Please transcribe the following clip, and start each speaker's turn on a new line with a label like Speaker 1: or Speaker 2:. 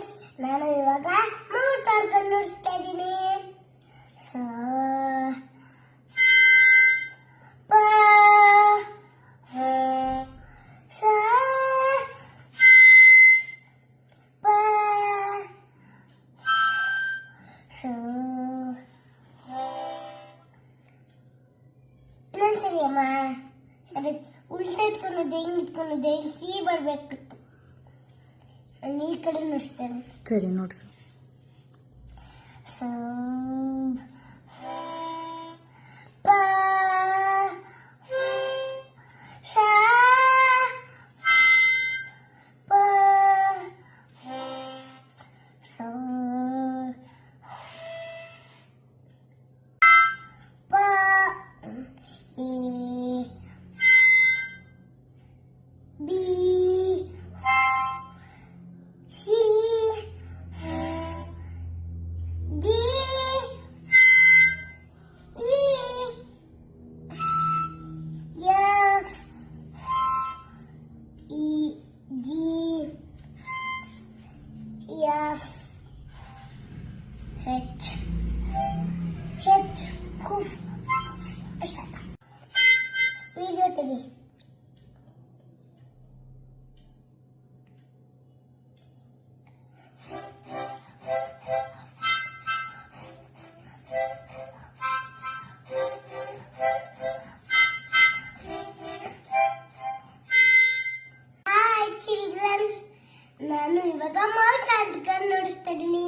Speaker 1: Friends, ನಾನು ಇವಾಗ Mount organ ನುಡಿಸ್ತಾ ಇದ್ದೀನಿ. ಸ ಪ ಸ ಪ ಸ. ಇನ್ನೊಂದ್ಸರಿ ಅಮ್ಮ. ಸರಿ, ಉಲ್ಟಾ ಇಟ್ಕೊಳ್ಳೋದು, ಹೆಂಗ್ ಇಟ್ಕೊಳ್ಳೋದು, ಇಲ್ಲಿ ಸಿ ಬರ್ಬೇಕಿತ್ತು. ನಾನು ಈ ಕಡೆ ನುಡಿಸ್ತೇನೆ.
Speaker 2: ಸರಿ, ನೋಡ್ಸು.
Speaker 1: ಸ ಪ ಸ ಪ ಸ ಪ A B C D E F E G F H ಅಷ್ಟಾಯ್ತು. ವಿಡಿಯೋ ತೆಗಿ. ಹಾಯ್ ಚಿಲ್ಡ್ರನ್ಸ್, ನಾನು ಇವಾಗ ಮೌಂಟ್ ಆರ್ಗನ್ ನುಡಿಸ್ತಾ ಇದ್ದೀನಿ.